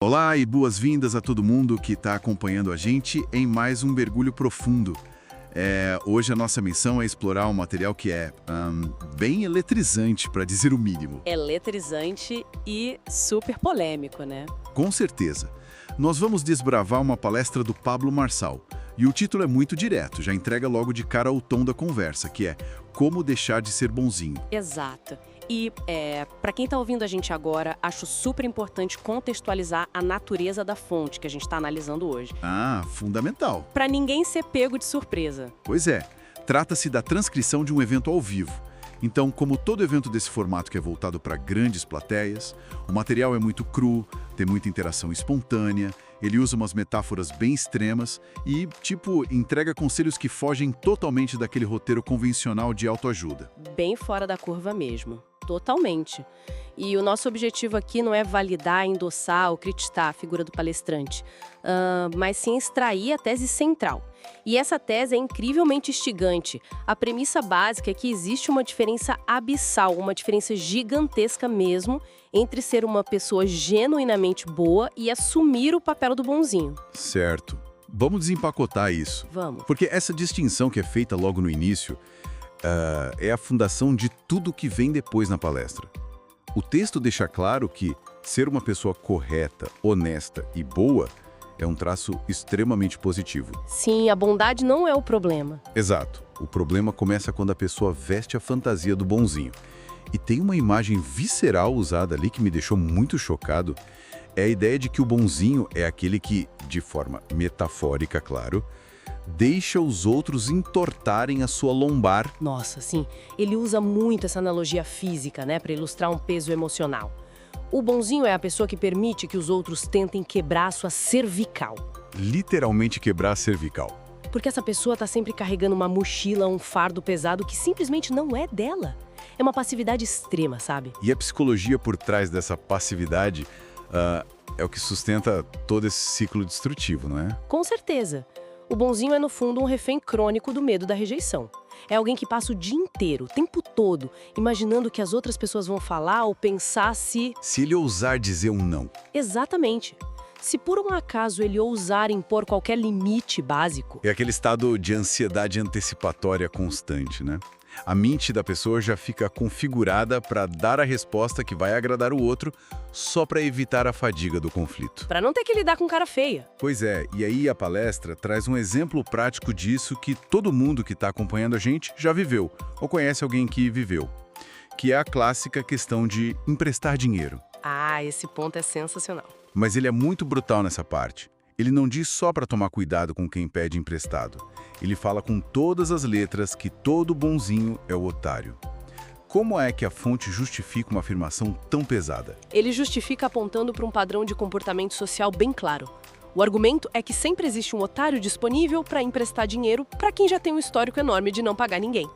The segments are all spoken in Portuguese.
Olá e boas-vindas a todo mundo que está acompanhando a gente em mais um mergulho profundo. Hoje a nossa missão é explorar um material que é bem eletrizante, para dizer o mínimo. Eletrizante e super polêmico, né? Com certeza. Nós vamos desbravar uma palestra do Pablo Marçal. E o título é muito direto, já entrega logo de cara o tom da conversa, que é Como Deixar de Ser Bonzinho. Exato. E, para quem está ouvindo a gente agora, acho super importante contextualizar a natureza da fonte que a gente está analisando hoje. Ah, fundamental. Para ninguém ser pego de surpresa. Pois é, trata-se da transcrição de um evento ao vivo. Então, como todo evento desse formato que é voltado para grandes plateias, o material é muito cru, tem muita interação espontânea, ele usa umas metáforas bem extremas e, entrega conselhos que fogem totalmente daquele roteiro convencional de autoajuda. Bem fora da curva mesmo. Totalmente. E o nosso objetivo aqui não é validar, endossar ou criticar a figura do palestrante, mas sim extrair a tese central. E essa tese é incrivelmente instigante. A premissa básica é que existe uma diferença abissal, uma diferença gigantesca mesmo, entre ser uma pessoa genuinamente boa e assumir o papel do bonzinho. Certo. Vamos desempacotar isso. Vamos. Porque essa distinção que é feita logo no início é a fundação de tudo que vem depois na palestra. O texto deixa claro que ser uma pessoa correta, honesta e boa é um traço extremamente positivo. Sim, a bondade não é o problema. Exato. O problema começa quando a pessoa veste a fantasia do bonzinho. E tem uma imagem visceral usada ali que me deixou muito chocado. É a ideia de que o bonzinho é aquele que, de forma metafórica, claro, deixa os outros entortarem a sua lombar. Nossa, sim. Ele usa muito essa analogia física, né, para ilustrar um peso emocional. O bonzinho é a pessoa que permite que os outros tentem quebrar a sua cervical. Literalmente quebrar a cervical. Porque essa pessoa está sempre carregando uma mochila, um fardo pesado que simplesmente não é dela. É uma passividade extrema, sabe? E a psicologia por trás dessa passividade é o que sustenta todo esse ciclo destrutivo, não é? Com certeza. O bonzinho é, no fundo, um refém crônico do medo da rejeição. É alguém que passa o dia inteiro, o tempo todo, imaginando o que as outras pessoas vão falar ou pensar se ele ousar dizer um não. Exatamente. Se por um acaso ele ousar impor qualquer limite básico. É aquele estado de ansiedade antecipatória constante, né? A mente da pessoa já fica configurada para dar a resposta que vai agradar o outro só para evitar a fadiga do conflito. Para não ter que lidar com cara feia. Pois é, e aí a palestra traz um exemplo prático disso que todo mundo que está acompanhando a gente já viveu, ou conhece alguém que viveu, que é a clássica questão de emprestar dinheiro. Ah, esse ponto é sensacional. Mas ele é muito brutal nessa parte. Ele não diz só para tomar cuidado com quem pede emprestado. Ele fala com todas as letras que todo bonzinho é o otário. Como é que a fonte justifica uma afirmação tão pesada? Ele justifica apontando para um padrão de comportamento social bem claro. O argumento é que sempre existe um otário disponível para emprestar dinheiro para quem já tem um histórico enorme de não pagar ninguém.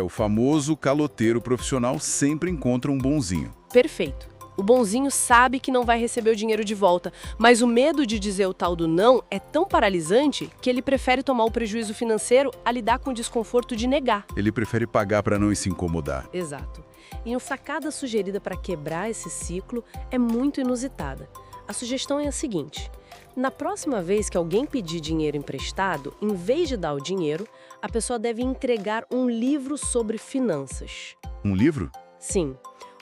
O famoso caloteiro profissional sempre encontra um bonzinho. Perfeito. O bonzinho sabe que não vai receber o dinheiro de volta, mas o medo de dizer o tal do não é tão paralisante que ele prefere tomar o prejuízo financeiro a lidar com o desconforto de negar. Ele prefere pagar para não se incomodar. Exato. E uma sacada sugerida para quebrar esse ciclo é muito inusitada. A sugestão é a seguinte: na próxima vez que alguém pedir dinheiro emprestado, em vez de dar o dinheiro, a pessoa deve entregar um livro sobre finanças. Um livro? Sim.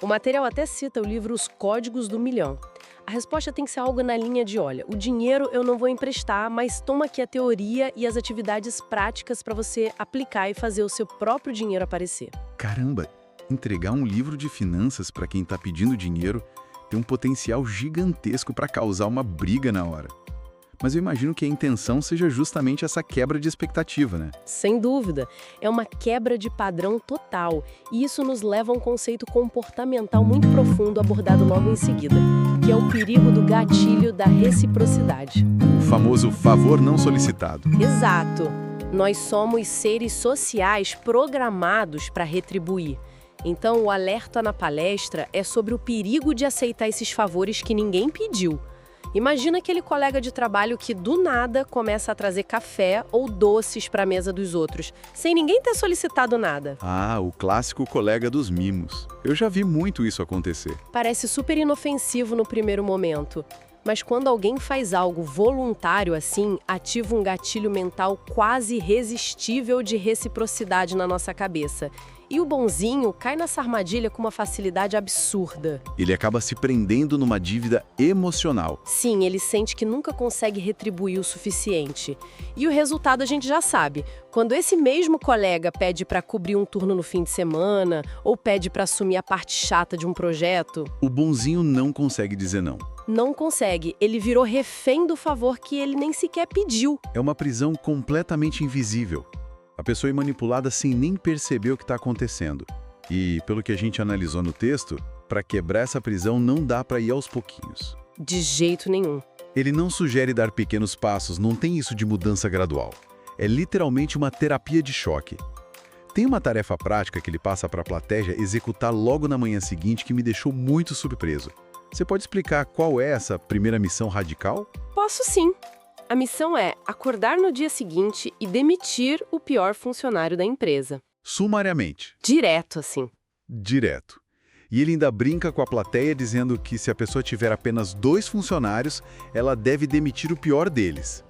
O material até cita o livro Os Códigos do Milhão. A resposta tem que ser algo na linha de, olha, o dinheiro eu não vou emprestar, mas toma aqui a teoria e as atividades práticas para você aplicar e fazer o seu próprio dinheiro aparecer. Caramba, entregar um livro de finanças para quem está pedindo dinheiro tem um potencial gigantesco para causar uma briga na hora. Mas eu imagino que a intenção seja justamente essa quebra de expectativa, né? Sem dúvida. É uma quebra de padrão total. E isso nos leva a um conceito comportamental muito profundo abordado logo em seguida, que é o perigo do gatilho da reciprocidade. O famoso favor não solicitado. Exato. Nós somos seres sociais programados para retribuir. Então, o alerta na palestra é sobre o perigo de aceitar esses favores que ninguém pediu. Imagina aquele colega de trabalho que, do nada, começa a trazer café ou doces para a mesa dos outros, sem ninguém ter solicitado nada. Ah, o clássico colega dos mimos. Eu já vi muito isso acontecer. Parece super inofensivo no primeiro momento, Mas quando alguém faz algo voluntário assim, ativa um gatilho mental quase irresistível de reciprocidade na nossa cabeça. E o bonzinho cai nessa armadilha com uma facilidade absurda. Ele acaba se prendendo numa dívida emocional. Sim, ele sente que nunca consegue retribuir o suficiente. E o resultado a gente já sabe. Quando esse mesmo colega pede para cobrir um turno no fim de semana, ou pede para assumir a parte chata de um projeto, O bonzinho não consegue dizer não. não consegue. Ele virou refém do favor que ele nem sequer pediu. É uma prisão completamente invisível. A pessoa é manipulada sem nem perceber o que está acontecendo. E, pelo que a gente analisou no texto, para quebrar essa prisão não dá para ir aos pouquinhos. De jeito nenhum. Ele não sugere dar pequenos passos, não tem isso de mudança gradual. É literalmente uma terapia de choque. Tem uma tarefa prática que ele passa para a plateia executar logo na manhã seguinte que me deixou muito surpreso. Você pode explicar qual é essa primeira missão radical? Posso sim. A missão é acordar no dia seguinte e demitir o pior funcionário da empresa. Sumariamente. Direto, assim. Direto. E ele ainda brinca com a plateia dizendo que se a pessoa tiver apenas 2 funcionários, ela deve demitir o pior deles.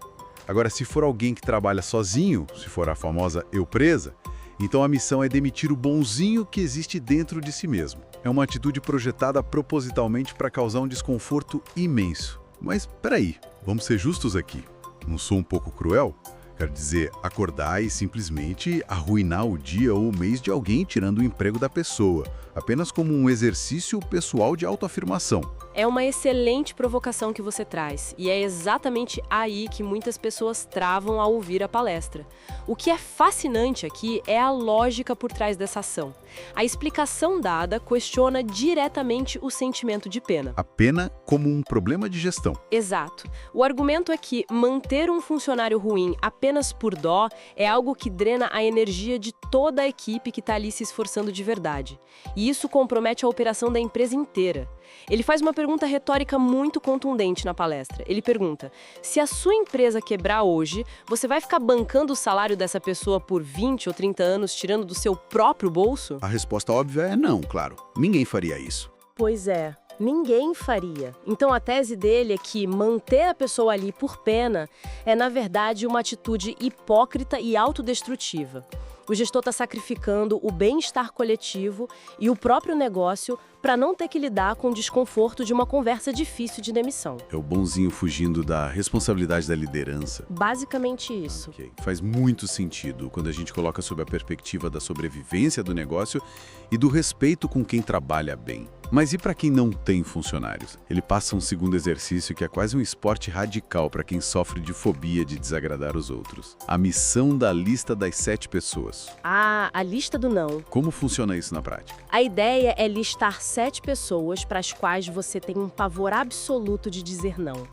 Agora, se for alguém que trabalha sozinho, se for a famosa eu presa, então a missão é demitir o bonzinho que existe dentro de si mesmo. É uma atitude projetada propositalmente para causar um desconforto imenso. Mas peraí, vamos ser justos aqui. Não sou um pouco cruel? Quero dizer, acordar e simplesmente arruinar o dia ou o mês de alguém tirando o emprego da pessoa, apenas como um exercício pessoal de autoafirmação. É uma excelente provocação que você traz, e é exatamente aí que muitas pessoas travam ao ouvir a palestra. O que é fascinante aqui é a lógica por trás dessa ação. A explicação dada questiona diretamente o sentimento de pena. A pena como um problema de gestão. Exato. O argumento é que manter um funcionário ruim apenas por dó é algo que drena a energia de toda a equipe que está ali se esforçando de verdade. E isso compromete a operação da empresa inteira. Ele faz uma pergunta retórica muito contundente na palestra. Ele pergunta: se a sua empresa quebrar hoje, você vai ficar bancando o salário dessa pessoa por 20 ou 30 anos, tirando do seu próprio bolso? A resposta óbvia é não, claro. Ninguém faria isso. Pois é. Ninguém faria. Então a tese dele é que manter a pessoa ali por pena é, na verdade, uma atitude hipócrita e autodestrutiva. O gestor está sacrificando o bem-estar coletivo e o próprio negócio para não ter que lidar com o desconforto de uma conversa difícil de demissão. É o bonzinho fugindo da responsabilidade da liderança. Basicamente isso. Ok. Faz muito sentido quando a gente coloca sob a perspectiva da sobrevivência do negócio e do respeito com quem trabalha bem. Mas e para quem não tem funcionários? Ele passa um segundo exercício que é quase um esporte radical para quem sofre de fobia de desagradar os outros. A missão da lista das 7 pessoas. Ah, a lista do não. Como funciona isso na prática? A ideia é listar 7 pessoas para as quais você tem um pavor absoluto de dizer não.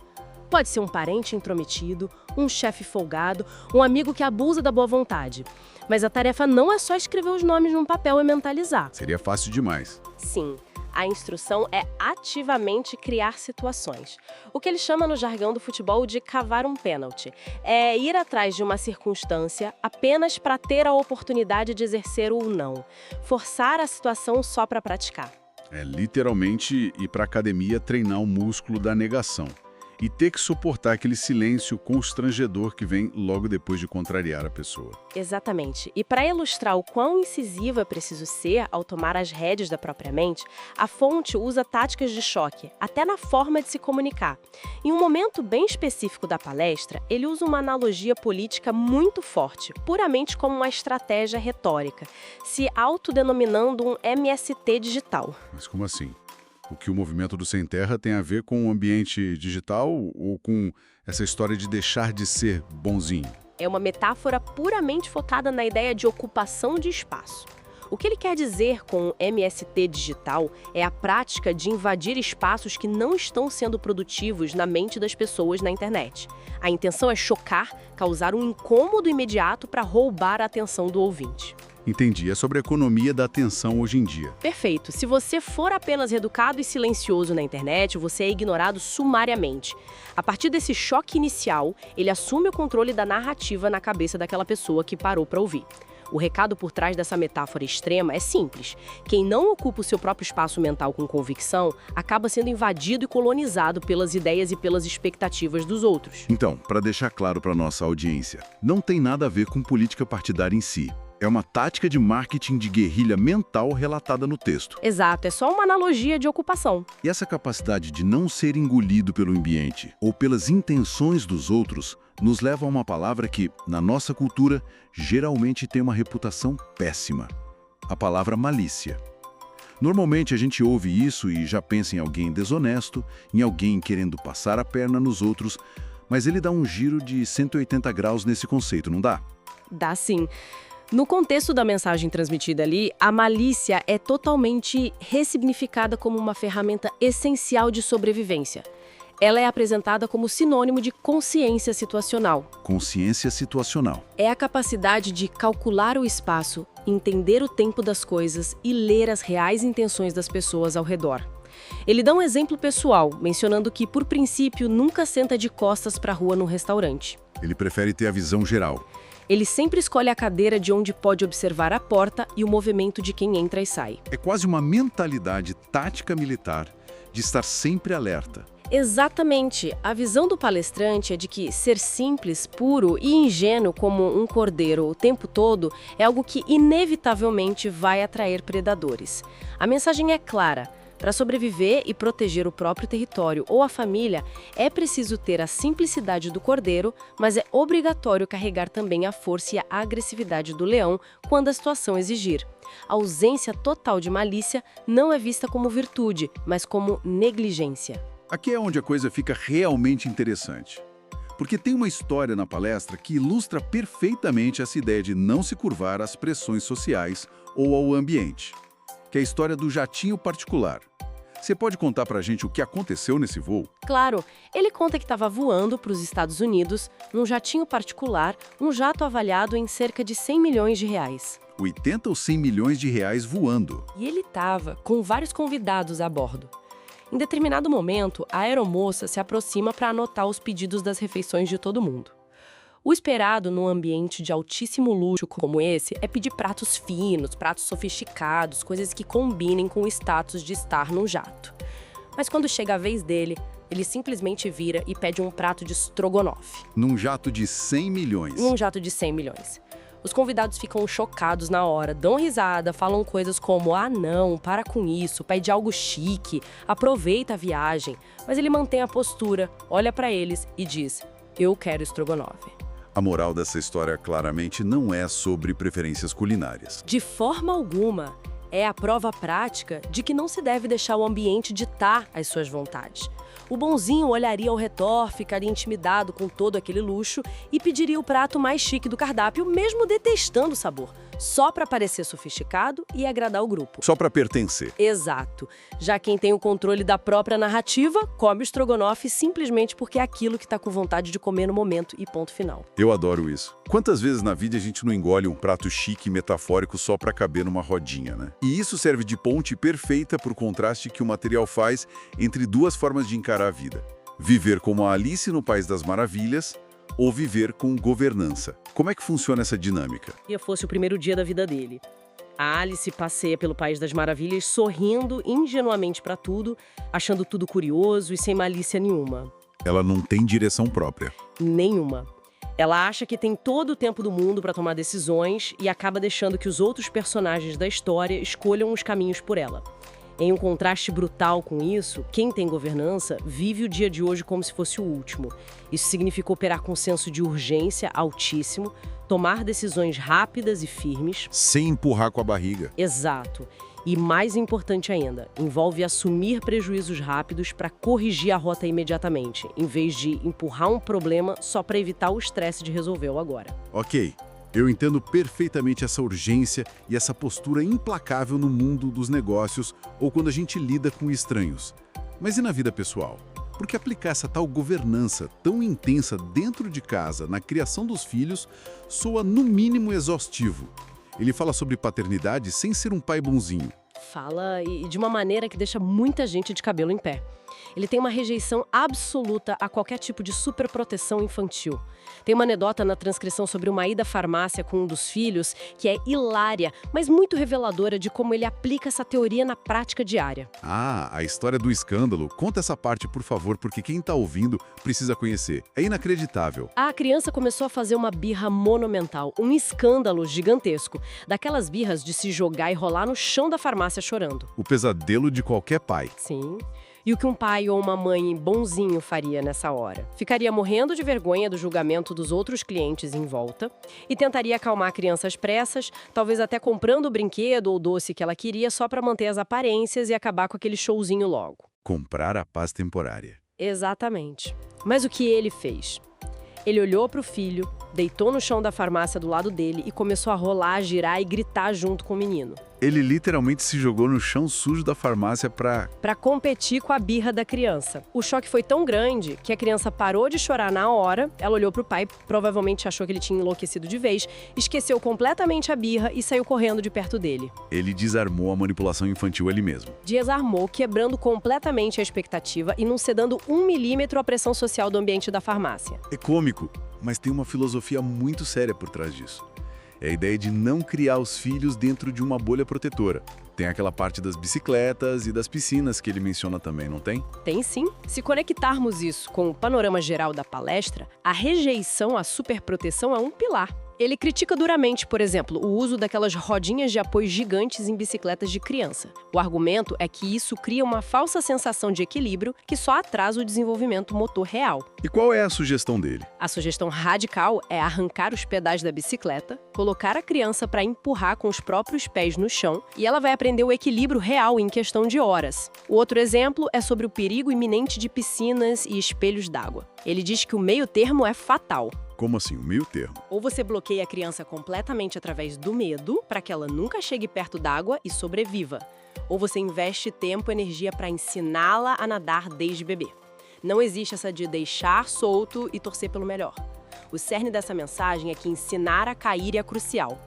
Pode ser um parente intrometido, um chefe folgado, um amigo que abusa da boa vontade. Mas a tarefa não é só escrever os nomes num papel e mentalizar. Seria fácil demais. Sim. A instrução é ativamente criar situações. O que ele chama no jargão do futebol de cavar um pênalti. É ir atrás de uma circunstância apenas para ter a oportunidade de exercer o não. Forçar a situação só para praticar. É literalmente ir para a academia treinar o músculo da negação. E ter que suportar aquele silêncio constrangedor que vem logo depois de contrariar a pessoa. Exatamente. E para ilustrar o quão incisivo é preciso ser ao tomar as rédeas da própria mente, a fonte usa táticas de choque, até na forma de se comunicar. Em um momento bem específico da palestra, ele usa uma analogia política muito forte, puramente como uma estratégia retórica, se autodenominando um MST digital. Mas como assim? O que o movimento do Sem Terra tem a ver com o ambiente digital ou com essa história de deixar de ser bonzinho? É uma metáfora puramente focada na ideia de ocupação de espaço. O que ele quer dizer com o MST digital é a prática de invadir espaços que não estão sendo produtivos na mente das pessoas na internet. A intenção é chocar, causar um incômodo imediato para roubar a atenção do ouvinte. Entendi. É sobre a economia da atenção hoje em dia. Perfeito. Se você for apenas educado e silencioso na internet, você é ignorado sumariamente. A partir desse choque inicial, ele assume o controle da narrativa na cabeça daquela pessoa que parou para ouvir. O recado por trás dessa metáfora extrema é simples. Quem não ocupa o seu próprio espaço mental com convicção acaba sendo invadido e colonizado pelas ideias e pelas expectativas dos outros. Então, para deixar claro para nossa audiência, não tem nada a ver com política partidária em si. É uma tática de marketing de guerrilha mental relatada no texto. Exato, é só uma analogia de ocupação. E essa capacidade de não ser engolido pelo ambiente ou pelas intenções dos outros nos leva a uma palavra que, na nossa cultura, geralmente tem uma reputação péssima. A palavra malícia. Normalmente a gente ouve isso e já pensa em alguém desonesto, em alguém querendo passar a perna nos outros, mas ele dá um giro de 180 graus nesse conceito, não dá? Dá sim. No contexto da mensagem transmitida ali, a malícia é totalmente ressignificada como uma ferramenta essencial de sobrevivência. Ela é apresentada como sinônimo de consciência situacional. Consciência situacional. É a capacidade de calcular o espaço, entender o tempo das coisas e ler as reais intenções das pessoas ao redor. Ele dá um exemplo pessoal, mencionando que, por princípio, nunca senta de costas para a rua num restaurante. Ele prefere ter a visão geral. Ele sempre escolhe a cadeira de onde pode observar a porta e o movimento de quem entra e sai. É quase uma mentalidade tática militar de estar sempre alerta. Exatamente. A visão do palestrante é de que ser simples, puro e ingênuo como um cordeiro o tempo todo é algo que inevitavelmente vai atrair predadores. A mensagem é clara. Para sobreviver e proteger o próprio território ou a família, é preciso ter a simplicidade do cordeiro, mas é obrigatório carregar também a força e a agressividade do leão quando a situação exigir. A ausência total de malícia não é vista como virtude, mas como negligência. Aqui é onde a coisa fica realmente interessante. Porque tem uma história na palestra que ilustra perfeitamente essa ideia de não se curvar às pressões sociais ou ao ambiente, que é a história do jatinho particular. Você pode contar pra gente o que aconteceu nesse voo? Claro, ele conta que estava voando para os Estados Unidos num jatinho particular, um jato avaliado em cerca de 100 milhões de reais. 80 ou 100 milhões de reais voando. E ele estava com vários convidados a bordo. Em determinado momento, a aeromoça se aproxima para anotar os pedidos das refeições de todo mundo. O esperado num ambiente de altíssimo luxo como esse é pedir pratos finos, pratos sofisticados, coisas que combinem com o status de estar num jato. Mas quando chega a vez dele, ele simplesmente vira e pede um prato de estrogonofe. Num jato de 100 milhões. Num jato de 100 milhões. Os convidados ficam chocados na hora, dão risada, falam coisas como "ah não, para com isso, pede algo chique, aproveita a viagem". Mas ele mantém a postura, olha para eles e diz: "eu quero estrogonofe". A moral dessa história claramente não é sobre preferências culinárias. De forma alguma, é a prova prática de que não se deve deixar o ambiente ditar as suas vontades. O bonzinho olharia ao redor, ficaria intimidado com todo aquele luxo e pediria o prato mais chique do cardápio, mesmo detestando o sabor, só para parecer sofisticado e agradar o grupo. Só para pertencer. Exato. Já quem tem o controle da própria narrativa, come o estrogonofe simplesmente porque é aquilo que está com vontade de comer no momento e ponto final. Eu adoro isso. Quantas vezes na vida a gente não engole um prato chique e metafórico só para caber numa rodinha, né? E isso serve de ponte perfeita para o contraste que o material faz entre duas formas de encarar a vida. Viver como a Alice no País das Maravilhas ou viver com governança. Como é que funciona essa dinâmica? E fosse o primeiro dia da vida dele. A Alice passeia pelo País das Maravilhas sorrindo ingenuamente para tudo, achando tudo curioso e sem malícia nenhuma. Ela não tem direção própria. Nenhuma. Ela acha que tem todo o tempo do mundo para tomar decisões e acaba deixando que os outros personagens da história escolham os caminhos por ela. Em um contraste brutal com isso, quem tem governança vive o dia de hoje como se fosse o último. Isso significa operar com senso de urgência altíssimo, tomar decisões rápidas e firmes. Sem empurrar com a barriga. Exato. E mais importante ainda, envolve assumir prejuízos rápidos para corrigir a rota imediatamente, em vez de empurrar um problema só para evitar o estresse de resolver o agora. Ok. Eu entendo perfeitamente essa urgência e essa postura implacável no mundo dos negócios ou quando a gente lida com estranhos. Mas e na vida pessoal? Porque aplicar essa tal governança tão intensa dentro de casa, na criação dos filhos, soa no mínimo exaustivo. Ele fala sobre paternidade sem ser um pai bonzinho. Fala e de uma maneira que deixa muita gente de cabelo em pé. Ele tem uma rejeição absoluta a qualquer tipo de superproteção infantil. Tem uma anedota na transcrição sobre uma ida à farmácia com um dos filhos que é hilária, mas muito reveladora de como ele aplica essa teoria na prática diária. Ah, a história do escândalo. Conta essa parte, por favor, porque quem tá ouvindo precisa conhecer. É inacreditável. A criança começou a fazer uma birra monumental, um escândalo gigantesco. Daquelas birras de se jogar e rolar no chão da farmácia chorando. O pesadelo de qualquer pai. Sim. E o que um pai ou uma mãe bonzinho faria nessa hora? Ficaria morrendo de vergonha do julgamento dos outros clientes em volta e tentaria acalmar a criança às pressas, talvez até comprando o brinquedo ou doce que ela queria só para manter as aparências e acabar com aquele showzinho logo. Comprar a paz temporária. Exatamente. Mas o que ele fez? Ele olhou para o filho, deitou no chão da farmácia do lado dele e começou a rolar, girar e gritar junto com o menino. Ele literalmente se jogou no chão sujo da farmácia pra Competir com a birra da criança. O choque foi tão grande que a criança parou de chorar na hora, ela olhou pro pai, provavelmente achou que ele tinha enlouquecido de vez, esqueceu completamente a birra e saiu correndo de perto dele. Ele desarmou a manipulação infantil ali mesmo. Desarmou, quebrando completamente a expectativa e não cedendo 1 milímetro à pressão social do ambiente da farmácia. É cômico, mas tem uma filosofia muito séria por trás disso. É a ideia de não criar os filhos dentro de uma bolha protetora. Tem aquela parte das bicicletas e das piscinas que ele menciona também, não tem? Tem sim. Se conectarmos isso com o panorama geral da palestra, a rejeição à superproteção é um pilar. Ele critica duramente, por exemplo, o uso daquelas rodinhas de apoio gigantes em bicicletas de criança. O argumento é que isso cria uma falsa sensação de equilíbrio que só atrasa o desenvolvimento motor real. E qual é a sugestão dele? A sugestão radical é arrancar os pedais da bicicleta, colocar a criança para empurrar com os próprios pés no chão e ela vai aprender o equilíbrio real em questão de horas. O outro exemplo é sobre o perigo iminente de piscinas e espelhos d'água. Ele diz que o meio termo é fatal. Como assim, o meio termo? Ou você bloqueia a criança completamente através do medo, para que ela nunca chegue perto d'água e sobreviva. Ou você investe tempo e energia para ensiná-la a nadar desde bebê. Não existe essa de deixar solto e torcer pelo melhor. O cerne dessa mensagem é que ensinar a cair é crucial.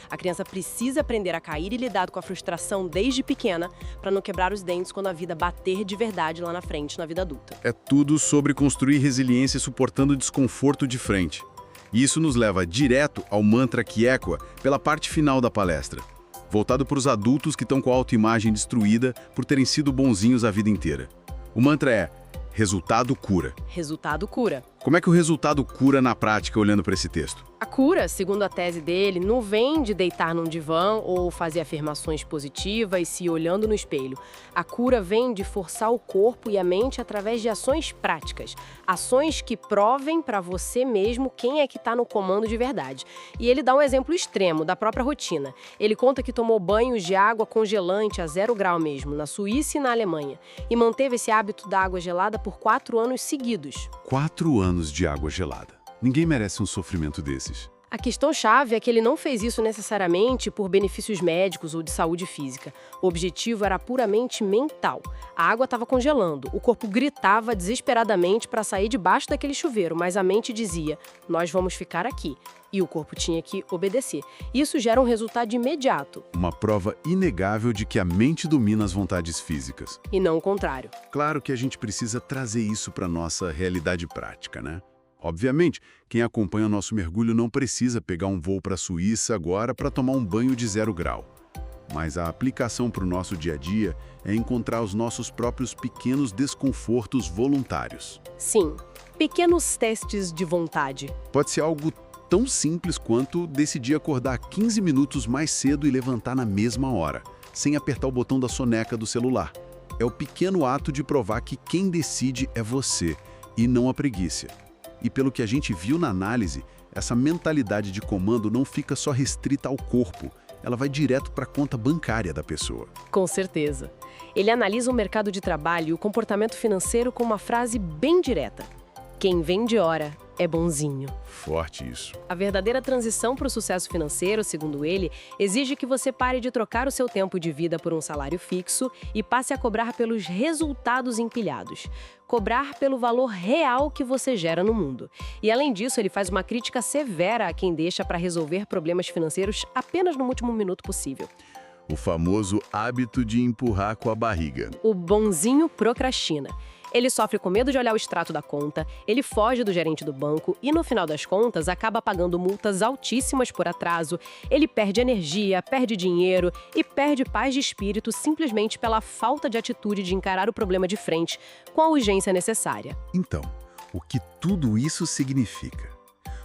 A criança precisa aprender a cair e lidar com a frustração desde pequena para não quebrar os dentes quando a vida bater de verdade lá na frente, na vida adulta. É tudo sobre construir resiliência suportando o desconforto de frente. E isso nos leva direto ao mantra que ecoa pela parte final da palestra, voltado para os adultos que estão com a autoimagem destruída por terem sido bonzinhos a vida inteira. O mantra é: resultado cura. Resultado cura. Como é que o resultado cura na prática olhando para esse texto? A cura, segundo a tese dele, não vem de deitar num divã ou fazer afirmações positivas e se olhando no espelho. A cura vem de forçar o corpo e a mente através de ações práticas. Ações que provem para você mesmo quem é que está no comando de verdade. E ele dá um exemplo extremo da própria rotina. Ele conta que tomou banhos de água congelante a 0 grau mesmo, na Suíça e na Alemanha. E manteve esse hábito da água gelada por 4 anos seguidos. 4 anos de água gelada. Ninguém merece um sofrimento desses. A questão-chave é que ele não fez isso necessariamente por benefícios médicos ou de saúde física. O objetivo era puramente mental. A água estava congelando, o corpo gritava desesperadamente para sair debaixo daquele chuveiro, mas a mente dizia: nós vamos ficar aqui. E o corpo tinha que obedecer. Isso gera um resultado imediato. Uma prova inegável de que a mente domina as vontades físicas. E não o contrário. Claro que a gente precisa trazer isso para a nossa realidade prática, né? Obviamente, quem acompanha o nosso mergulho não precisa pegar um voo para a Suíça agora para tomar um banho de 0 grau. Mas a aplicação para o nosso dia a dia é encontrar os nossos próprios pequenos desconfortos voluntários. Sim, pequenos testes de vontade. Pode ser algo tão simples quanto decidir acordar 15 minutos mais cedo e levantar na mesma hora, sem apertar o botão da soneca do celular. É o pequeno ato de provar que quem decide é você, e não a preguiça. E pelo que a gente viu na análise, essa mentalidade de comando não fica só restrita ao corpo, ela vai direto para a conta bancária da pessoa. Com certeza. Ele analisa o mercado de trabalho e o comportamento financeiro com uma frase bem direta: quem vende hora é bonzinho. Forte isso. A verdadeira transição para o sucesso financeiro, segundo ele, exige que você pare de trocar o seu tempo de vida por um salário fixo e passe a cobrar pelos resultados empilhados. Cobrar pelo valor real que você gera no mundo. E, além disso, ele faz uma crítica severa a quem deixa para resolver problemas financeiros apenas no último minuto possível. O famoso hábito de empurrar com a barriga. O bonzinho procrastina. Ele sofre com medo de olhar o extrato da conta, ele foge do gerente do banco e, no final das contas, acaba pagando multas altíssimas por atraso, ele perde energia, perde dinheiro e perde paz de espírito simplesmente pela falta de atitude de encarar o problema de frente com a urgência necessária. Então, o que tudo isso significa?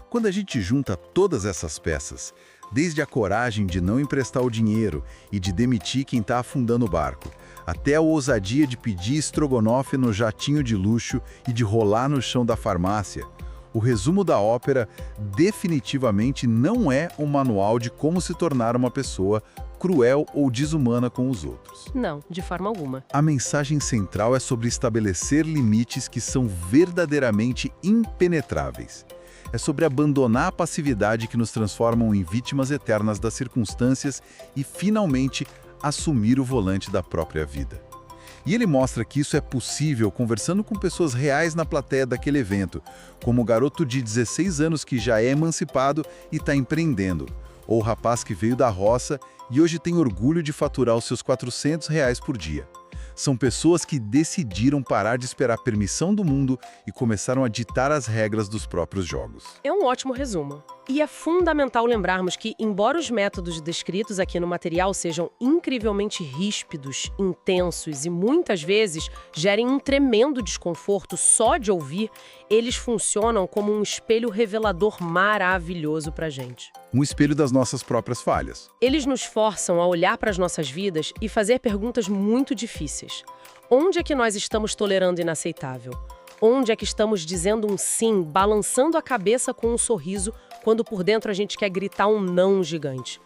Quando a gente junta todas essas peças, desde a coragem de não emprestar o dinheiro e de demitir quem está afundando o barco, até a ousadia de pedir estrogonofe no jatinho de luxo e de rolar no chão da farmácia, o resumo da ópera definitivamente não é um manual de como se tornar uma pessoa cruel ou desumana com os outros. Não, de forma alguma. A mensagem central é sobre estabelecer limites que são verdadeiramente impenetráveis. É sobre abandonar a passividade que nos transformam em vítimas eternas das circunstâncias e, finalmente, assumir o volante da própria vida. E ele mostra que isso é possível conversando com pessoas reais na plateia daquele evento, como o garoto de 16 anos que já é emancipado e está empreendendo, ou o rapaz que veio da roça e hoje tem orgulho de faturar os seus R$ 400 por dia. São pessoas que decidiram parar de esperar permissão do mundo e começaram a ditar as regras dos próprios jogos. É um ótimo resumo. E é fundamental lembrarmos que, embora os métodos descritos aqui no material sejam incrivelmente ríspidos, intensos e muitas vezes gerem um tremendo desconforto só de ouvir, eles funcionam como um espelho revelador maravilhoso pra gente. Um espelho das nossas próprias falhas. Eles nos forçam a olhar para as nossas vidas e fazer perguntas muito difíceis. Onde é que nós estamos tolerando o inaceitável? Onde é que estamos dizendo um sim, balançando a cabeça com um sorriso, quando por dentro a gente quer gritar um não gigante?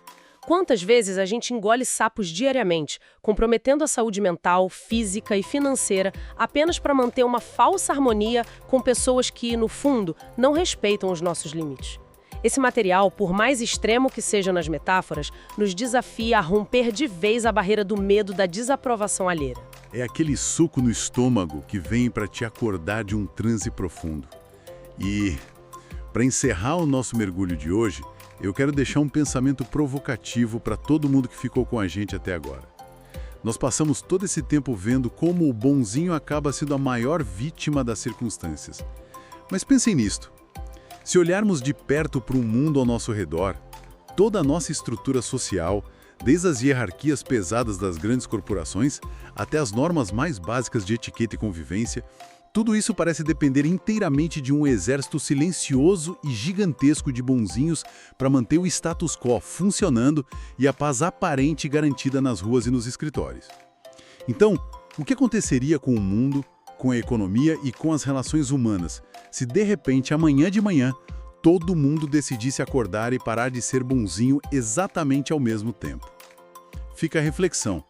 Quantas vezes a gente engole sapos diariamente, comprometendo a saúde mental, física e financeira apenas para manter uma falsa harmonia com pessoas que, no fundo, não respeitam os nossos limites? Esse material, por mais extremo que seja nas metáforas, nos desafia a romper de vez a barreira do medo da desaprovação alheia. É aquele suco no estômago que vem para te acordar de um transe profundo. E, para encerrar o nosso mergulho de hoje, eu quero deixar um pensamento provocativo para todo mundo que ficou com a gente até agora. Nós passamos todo esse tempo vendo como o bonzinho acaba sendo a maior vítima das circunstâncias. Mas pensem nisto. Se olharmos de perto para o mundo ao nosso redor, toda a nossa estrutura social, desde as hierarquias pesadas das grandes corporações até as normas mais básicas de etiqueta e convivência, tudo isso parece depender inteiramente de um exército silencioso e gigantesco de bonzinhos para manter o status quo funcionando e a paz aparente garantida nas ruas e nos escritórios. Então, o que aconteceria com o mundo, com a economia e com as relações humanas se de repente, amanhã de manhã, todo mundo decidisse acordar e parar de ser bonzinho exatamente ao mesmo tempo? Fica a reflexão.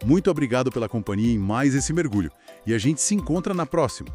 Muito obrigado pela companhia em mais esse mergulho e a gente se encontra na próxima.